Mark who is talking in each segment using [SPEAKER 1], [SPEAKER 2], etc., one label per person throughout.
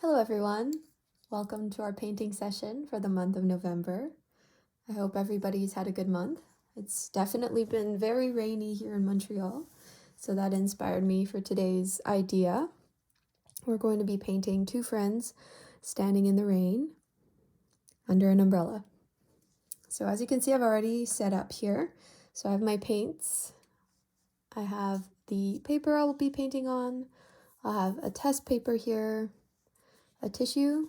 [SPEAKER 1] Hello everyone, welcome to our painting session for the month of November. I hope everybody's had a good month. It's definitely been very rainy here in Montreal, so that inspired me for today's idea. We're going to be painting two friends standing in the rain under an umbrella. So as you can see, I've already set up here. So I have my paints. I have the paper I will be painting on. I'll have a test paper here, a tissue,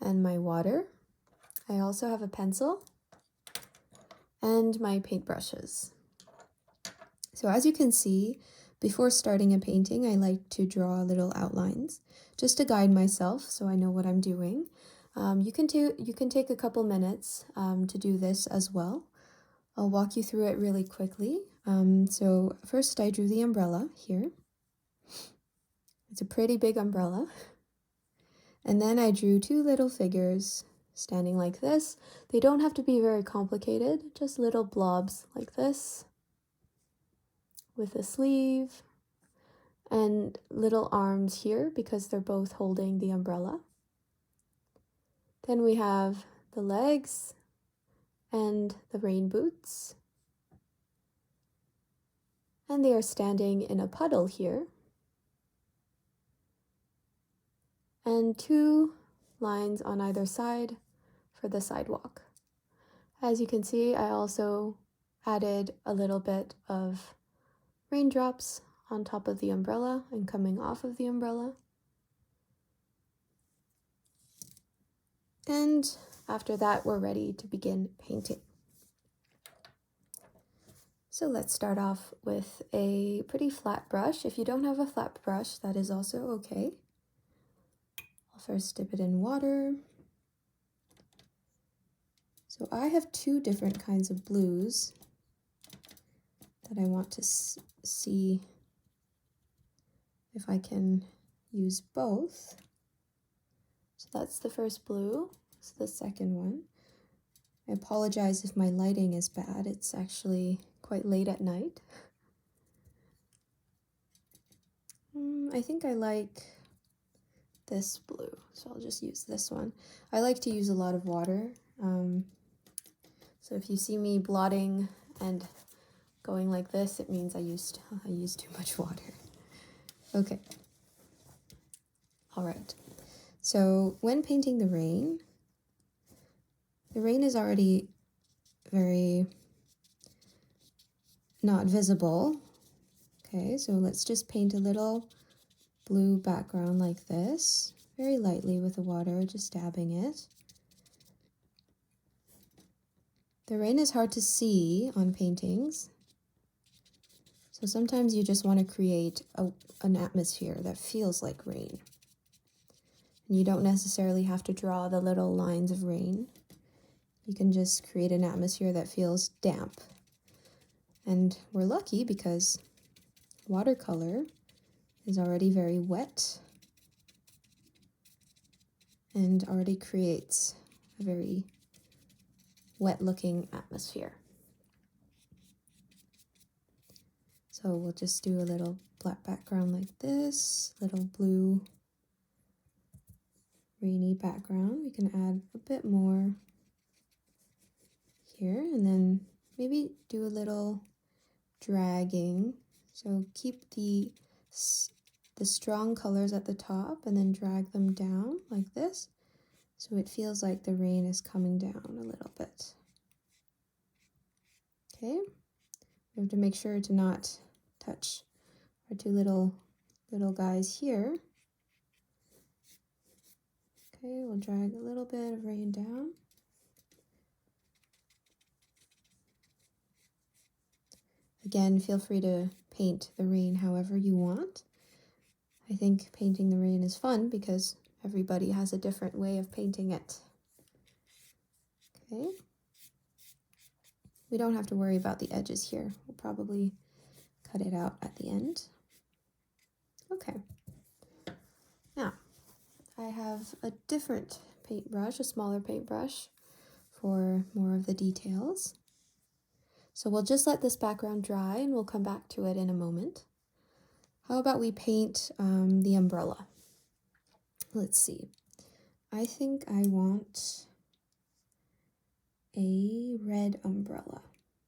[SPEAKER 1] and my water. I also have a pencil and my paintbrushes. So as you can see, before starting a painting, I like to draw little outlines just to guide myself so I know what I'm doing. You can take a couple minutes to do this as well. I'll walk you through it really quickly. So first I drew the umbrella here. It's a pretty big umbrella. And then I drew two little figures standing like this. They don't have to be very complicated, just little blobs like this with a sleeve and little arms here because they're both holding the umbrella. Then we have the legs and the rain boots. And they are standing in a puddle here. And two lines on either side for the sidewalk. As you can see, I also added a little bit of raindrops on top of the umbrella and coming off of the umbrella. And after that, we're ready to begin painting. So let's start off with a pretty flat brush. If you don't have a flat brush, that is also okay. I'll first dip it in water. So I have two different kinds of blues that I want to see if I can use both. So that's the first blue. This is the second one. I apologize if my lighting is bad. It's actually quite late at night. I think I like this blue, so I'll just use this one. I like to use a lot of water. So if you see me blotting and going like this, it means I used too much water. Okay. All right. So when painting the rain is already very not visible. Okay, so let's just paint a little blue background like this, very lightly with the water, just dabbing it. The rain is hard to see on paintings, so sometimes you just want to create an atmosphere that feels like rain. And you don't necessarily have to draw the little lines of rain. You can just create an atmosphere that feels damp. And we're lucky because watercolor is already very wet and already creates a very wet-looking atmosphere. So we'll just do a little black background like this, little blue rainy background. We can add a bit more here and then maybe do a little dragging. So keep the strong colors at the top and then drag them down like this. So it feels like the rain is coming down a little bit. Okay, we have to make sure to not touch our two little guys here. Okay, we'll drag a little bit of rain down. Again, feel free to paint the rain however you want. I think painting the rain is fun because everybody has a different way of painting it. Okay. We don't have to worry about the edges here. We'll probably cut it out at the end. Okay. Now, I have a different paintbrush, a smaller paintbrush, for more of the details. So we'll just let this background dry and we'll come back to it in a moment. How about we paint the umbrella? let's see. I think I want a red umbrella.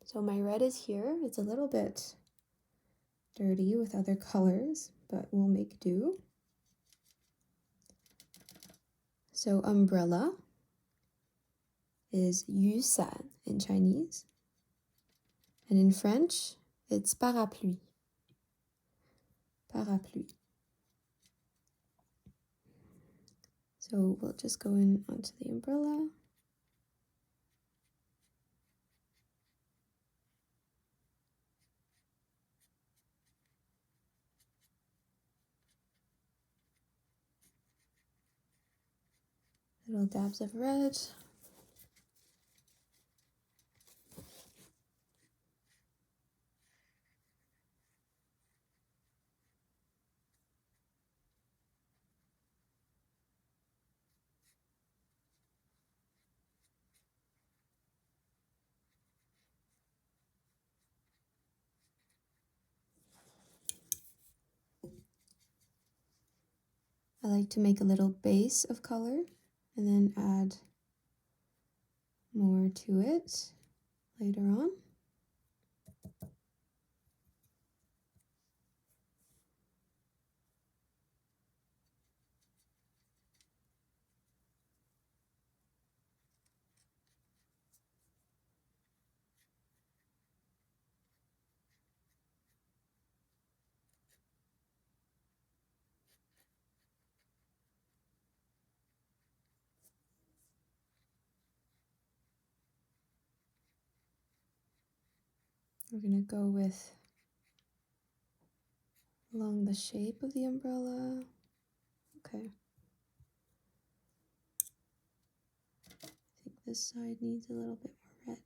[SPEAKER 1] So my red is here. It's a little bit dirty with other colors, but we'll make do. So umbrella is 雨伞 in Chinese. And in French, it's parapluie. Parapluie. So we'll just go in onto the umbrella. Little dabs of red. I like to make a little base of color and then add more to it later on. We're going to go with along the shape of the umbrella. Okay. I think this side needs a little bit more red.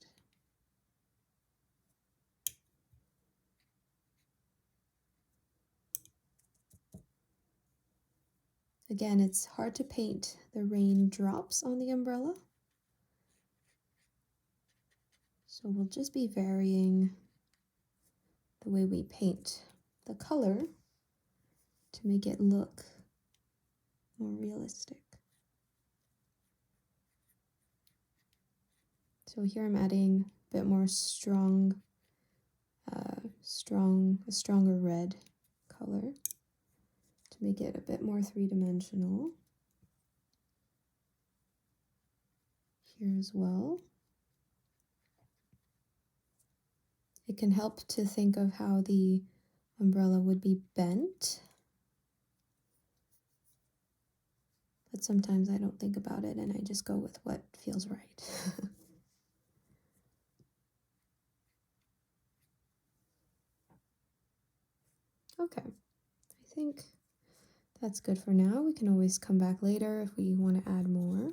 [SPEAKER 1] Again, it's hard to paint the raindrops on the umbrella. So we'll just be varying the way we paint the color to make it look more realistic. So here I'm adding a bit more a stronger red color to make it a bit more three-dimensional. Here as well. It can help to think of how the umbrella would be bent. But sometimes I don't think about it and I just go with what feels right. Okay, I think that's good for now. We can always come back later if we want to add more.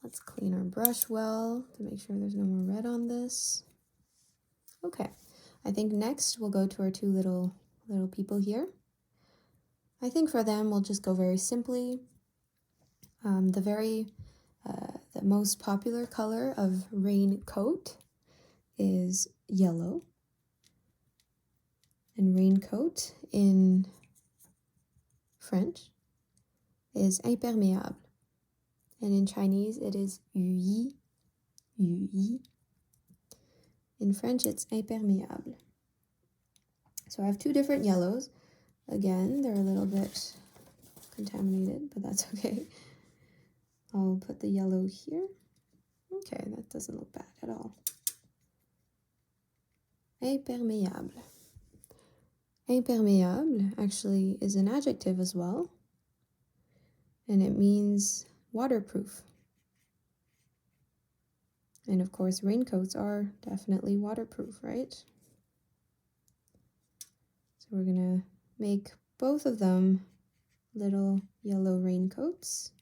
[SPEAKER 1] Let's clean our brush well to make sure there's no more red on this. Okay, I think next we'll go to our two little people here. I think for them we'll just go very simply. The most popular color of raincoat is yellow. And raincoat in French is imperméable. And in Chinese it is 雨衣, 雨衣. In French it's imperméable. So I have two different yellows. Again, they're a little bit contaminated, but that's okay. I'll put the yellow here. Okay, that doesn't look bad at all. Imperméable. Imperméable actually is an adjective as well, and it means waterproof. And of course, raincoats are definitely waterproof, right? So we're gonna make both of them little yellow raincoats.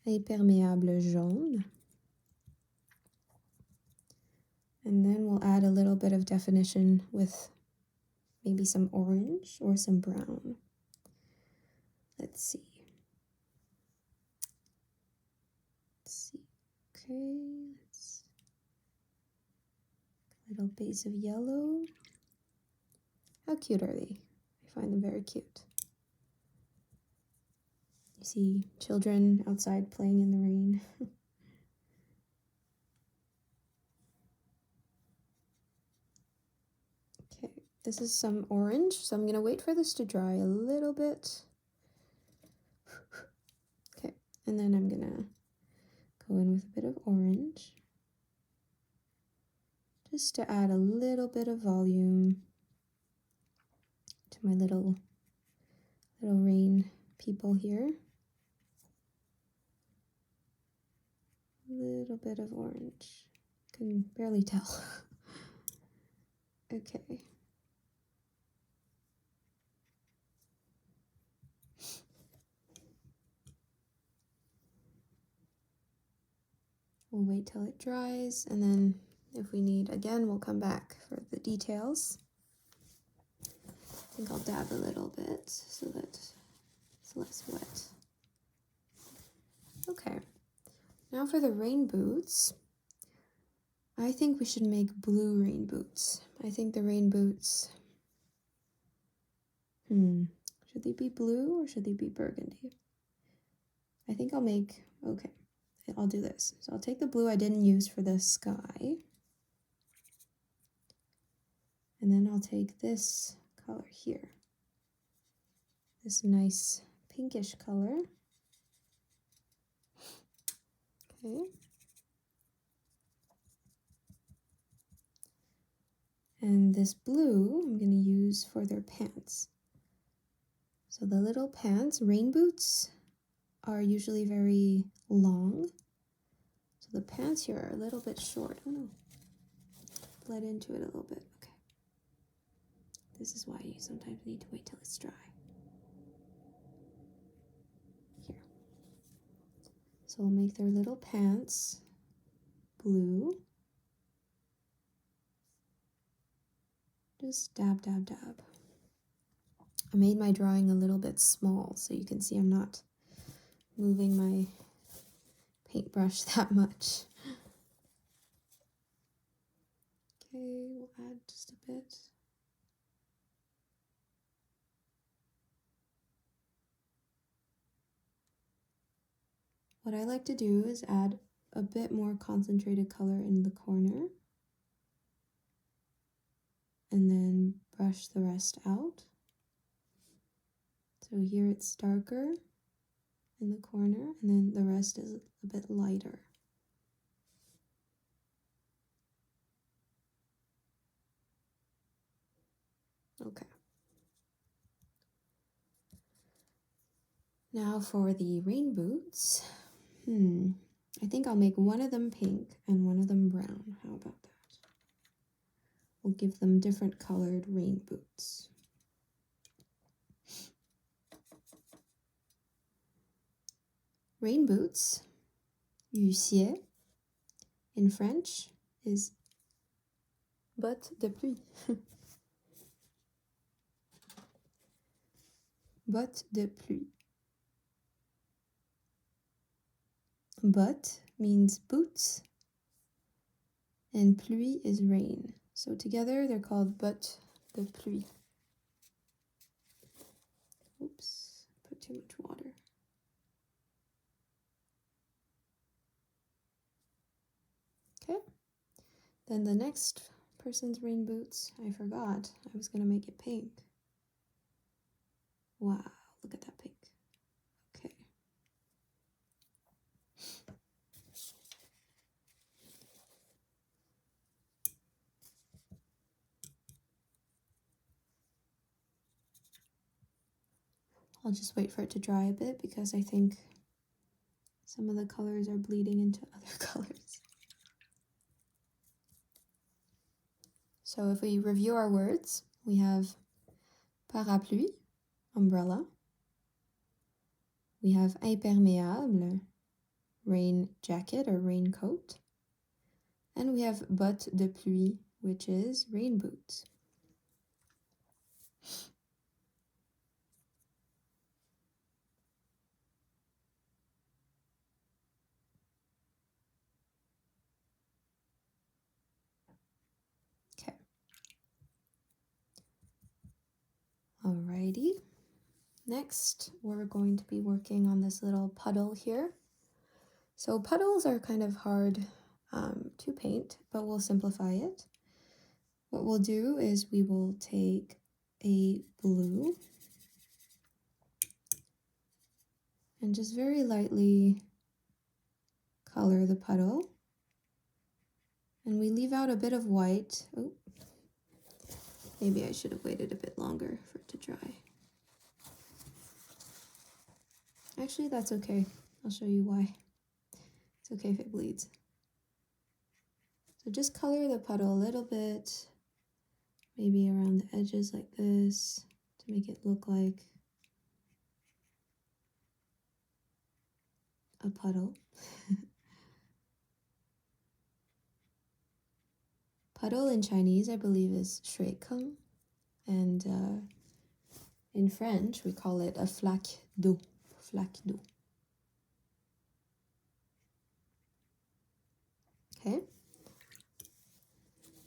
[SPEAKER 1] Imperméable jaune. And then we'll add a little bit of definition with maybe some orange or some brown. Let's see. Okay, let's a little base of yellow. How cute are they? I find them very cute. see children outside playing in the rain. Okay, this is some orange, so I'm going to wait for this to dry a little bit. Okay, and then I'm going to go in with a bit of orange, just to add a little bit of volume to my little rain people here. A little bit of orange. Can barely tell. Okay. We'll wait till it dries, and then if we need again, we'll come back for the details. I think I'll dab a little bit so that it's less wet. Okay, now for the rain boots. I think we should make blue rain boots. I think the rain boots, should they be blue or should they be burgundy? I think I'll make, okay, I'll do this. So I'll take the blue I didn't use for the sky. And then I'll take this color here. This nice pinkish color. Okay. And this blue I'm going to use for their pants. So the little pants, rain boots, are usually very long. So the pants here are a little bit short. Oh no, bled into it a little bit. Okay. This is why you sometimes need to wait till it's dry. Here. So we'll make their little pants blue. Just dab, dab, dab. I made my drawing a little bit small so you can see I'm not moving my paintbrush that much. Okay, we'll add just a bit. What I like to do is add a bit more concentrated color in the corner and then brush the rest out. So here it's darker in the corner and then the rest is a bit lighter. Okay. Now for the rain boots. I think I'll make one of them pink and one of them brown. How about that? We'll give them different colored rain boots. Rain boots, huissier, in French is bottes de pluie. Bottes de pluie. Bottes means boots, and pluie is rain. So together they're called bottes de pluie. Oops, put too much water. Okay, then the next person's rain boots, I forgot. I was going to make it pink. Wow, look at that pink. Okay. I'll just wait for it to dry a bit because I think some of the colors are bleeding into other colors. So if we review our words, we have parapluie, umbrella. We have imperméable, rain jacket or raincoat. And we have bottes de pluie, which is rain boots. Okay. Alrighty. Next, we're going to be working on this little puddle here. So puddles are kind of hard to paint, but we'll simplify it. What we'll do is we will take a blue and just very lightly color the puddle. And we leave out a bit of white. Oh, maybe I should have waited a bit longer for it to dry. Actually, that's okay. I'll show you why. It's okay if it bleeds. So just color the puddle a little bit, maybe around the edges like this, to make it look like a puddle. Puddle in Chinese, I believe, is 水坑, and in French, we call it a flaque d'eau. Flaque d'eau. Okay.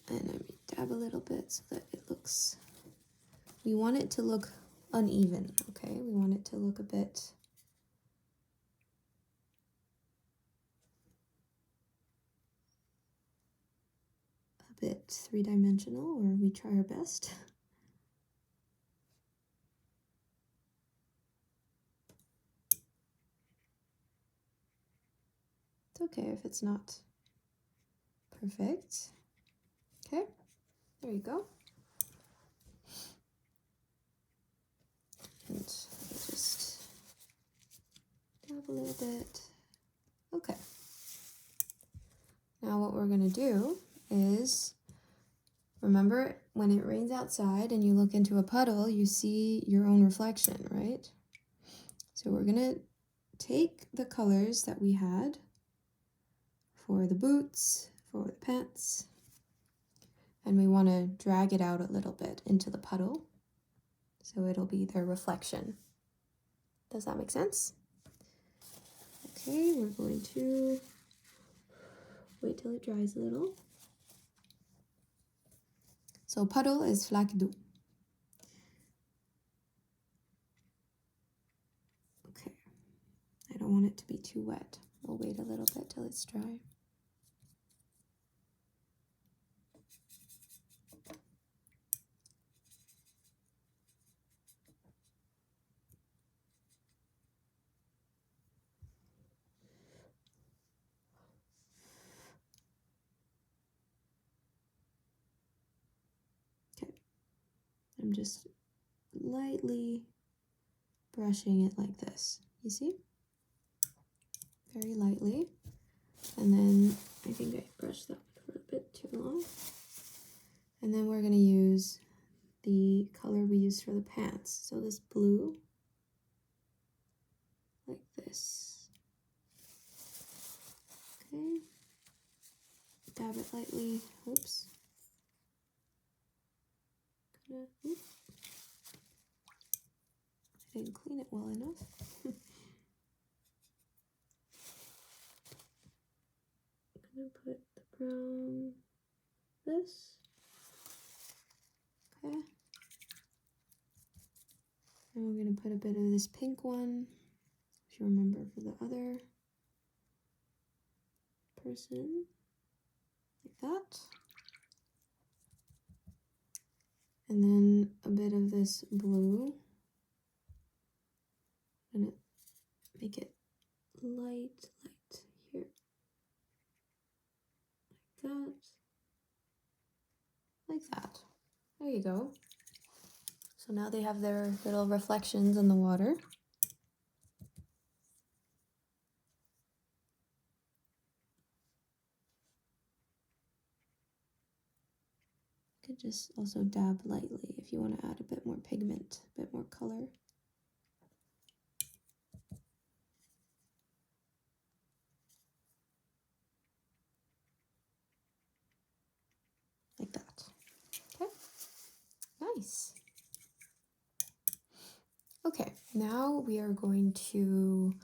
[SPEAKER 1] And let me dab a little bit so that it looks, we want it to look uneven, okay? We want it to look a bit three-dimensional, or we try our best. It's okay if it's not perfect. Okay, there you go. And just dab a little bit. Okay. Now what we're gonna do is, remember when it rains outside and you look into a puddle, you see your own reflection, right? So we're gonna take the colors that we had for the boots, for the pants, and we want to drag it out a little bit into the puddle so it'll be their reflection. Does that make sense? Okay, we're going to wait till it dries a little. So puddle is flaque d'eau. Okay, I don't want it to be too wet. We'll wait a little bit till it's dry. I'm just lightly brushing it like this. You see? Very lightly. And then I think I brushed that for a bit too long. And then we're going to use the color we used for the pants. So this blue, like this. Okay. Dab it lightly. Oops. I didn't clean it well enough. I'm gonna put the brown, this. Okay. And we're gonna put a bit of this pink one, if you remember, for the other person, like that. And then a bit of this blue. I'm gonna make it light here. Like that. Like that. There you go. So now they have their little reflections in the water. You could just also dab lightly if you want to add a bit more pigment, a bit more color. Like that. Okay, nice. Okay, now we are going to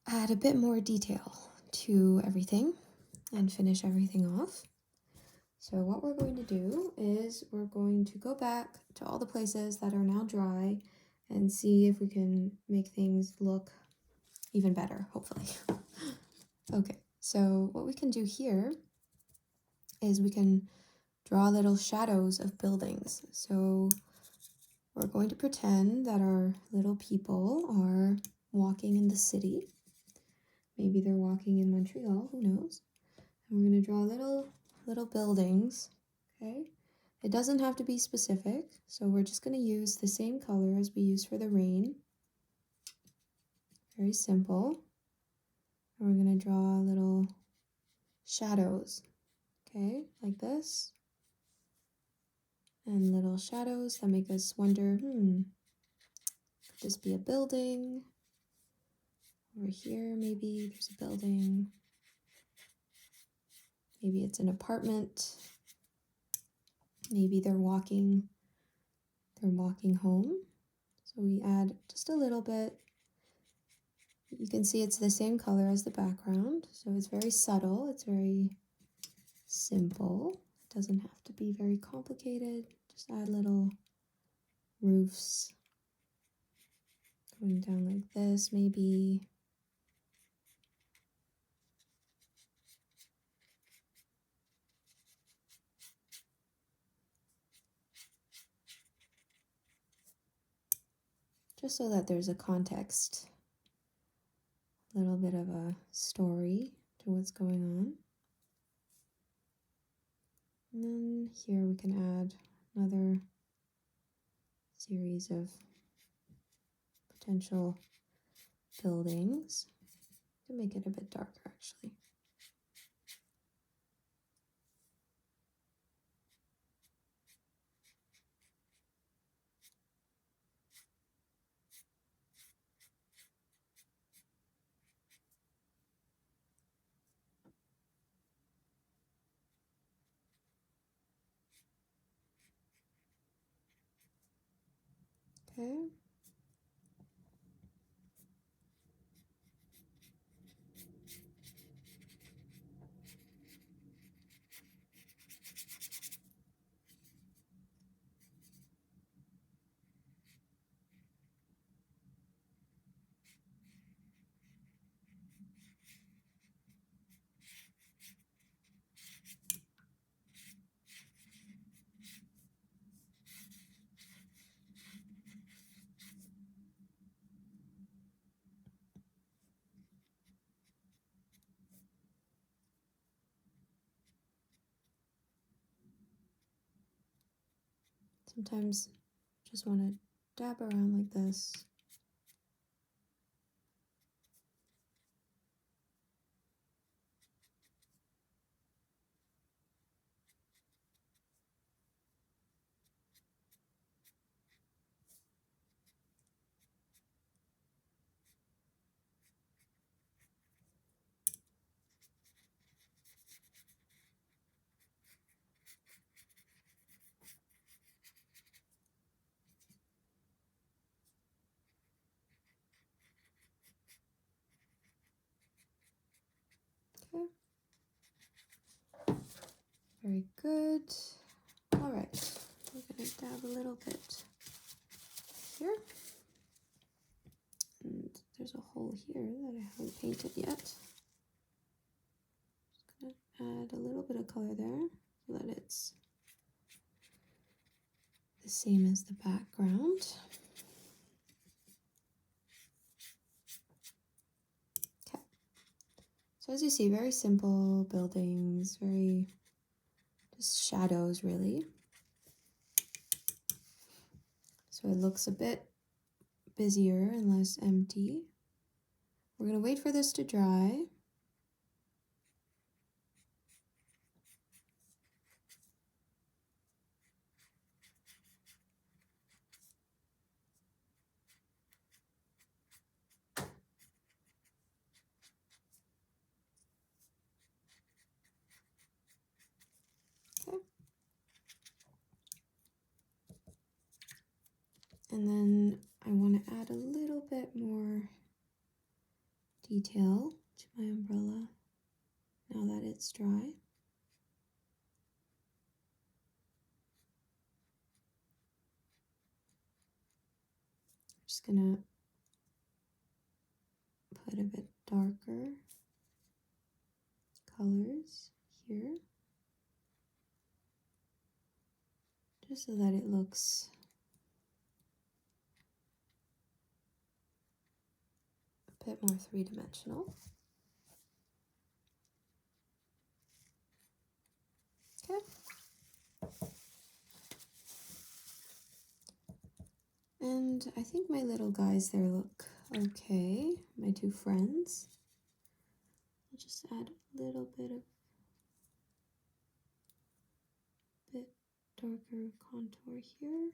[SPEAKER 1] add a bit more detail to everything and finish everything off. So what we're going to do is we're going to go back to all the places that are now dry and see if we can make things look even better, hopefully. Okay, so what we can do here is we can draw little shadows of buildings. So we're going to pretend that our little people are walking in the city. Maybe they're walking in Montreal, who knows? And we're going to draw little buildings, okay? It doesn't have to be specific, so we're just going to use the same color as we used for the rain. Very simple. And we're going to draw little shadows, okay? Like this. And little shadows that make us wonder, could this be a building? Over here, maybe there's a building. Maybe it's an apartment. Maybe they're walking home. So we add just a little bit. You can see it's the same color as the background, so it's very subtle, it's very simple. It doesn't have to be very complicated. Just add little roofs going down like this, maybe. Just so that there's a context, a little bit of a story to what's going on. And then here we can add another series of potential buildings. To make it a bit darker, actually. Okay. Sometimes just want to dab around like this. Okay. Very good. All right, we're gonna dab a little bit here. And there's a hole here that I haven't painted yet. Just gonna add a little bit of color there so that it's the same as the background. Okay. So as you see, very simple buildings, very just shadows really. So it looks a bit busier and less empty. We're going to wait for this to dry. Okay. And then I want to add a little bit more detail to my umbrella now that it's dry. just gonna put a bit darker colors here, just so that it looks a bit more three-dimensional. Okay. And I think my little guys there look okay, my two friends. I'll just add a little bit darker contour here.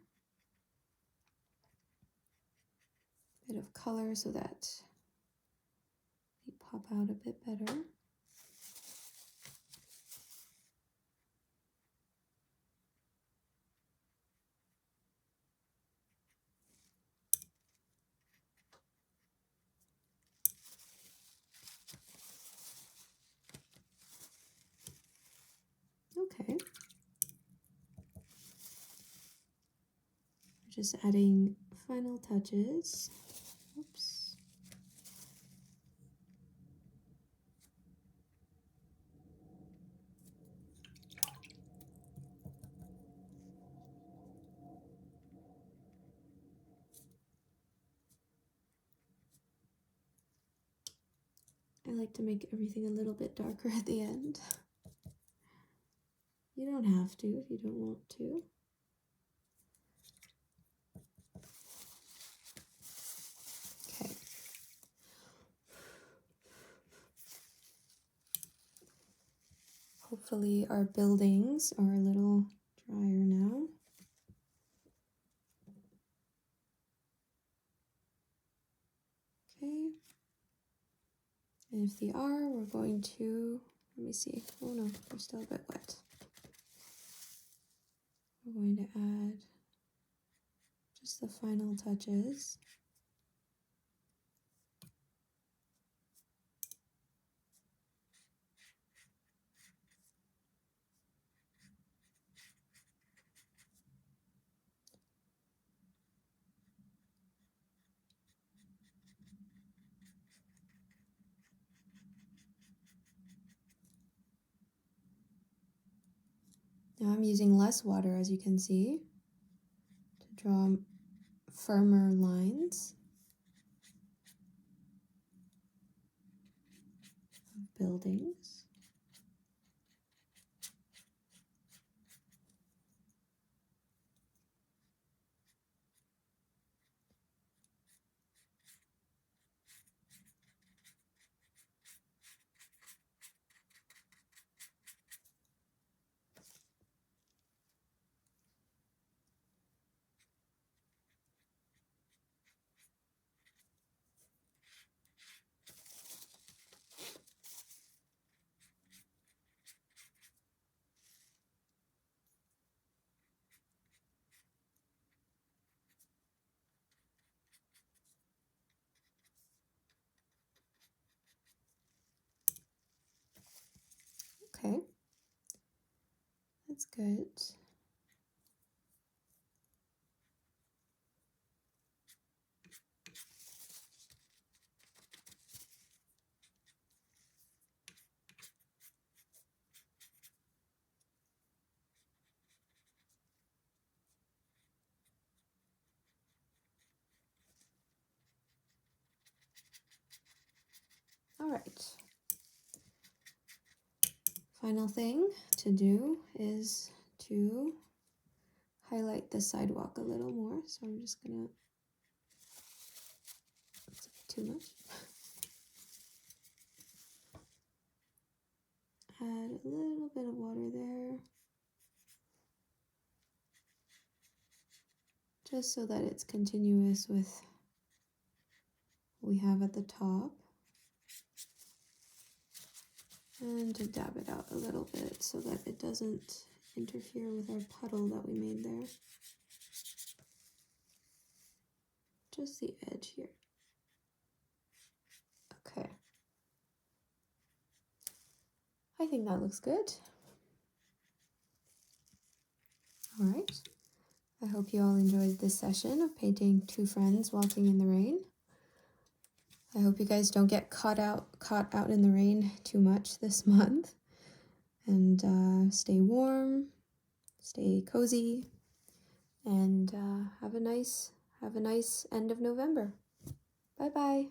[SPEAKER 1] Bit of color so that they pop out a bit better. Okay. Just adding final touches. Oops. I like to make everything a little bit darker at the end. You don't have to if you don't want to. Okay. Hopefully our buildings are a little drier now. Okay. And if they are, we're going to, let me see. Oh no, they're still a bit wet. We're going to add just the final touches. Now I'm using less water, as you can see, to draw firmer lines of buildings. Okay, that's good. All right. Final thing to do is to highlight the sidewalk a little more. So I'm just gonna, that's a bit too much. Add a little bit of water there. Just so that it's continuous with what we have at the top. And to dab it out a little bit so that it doesn't interfere with our puddle that we made there. Just the edge here. Okay. I think that looks good. All right. I hope you all enjoyed this session of painting two friends walking in the rain. I hope you guys don't get caught out in the rain too much this month. And stay warm, stay cozy, and have a nice end of November. Bye bye.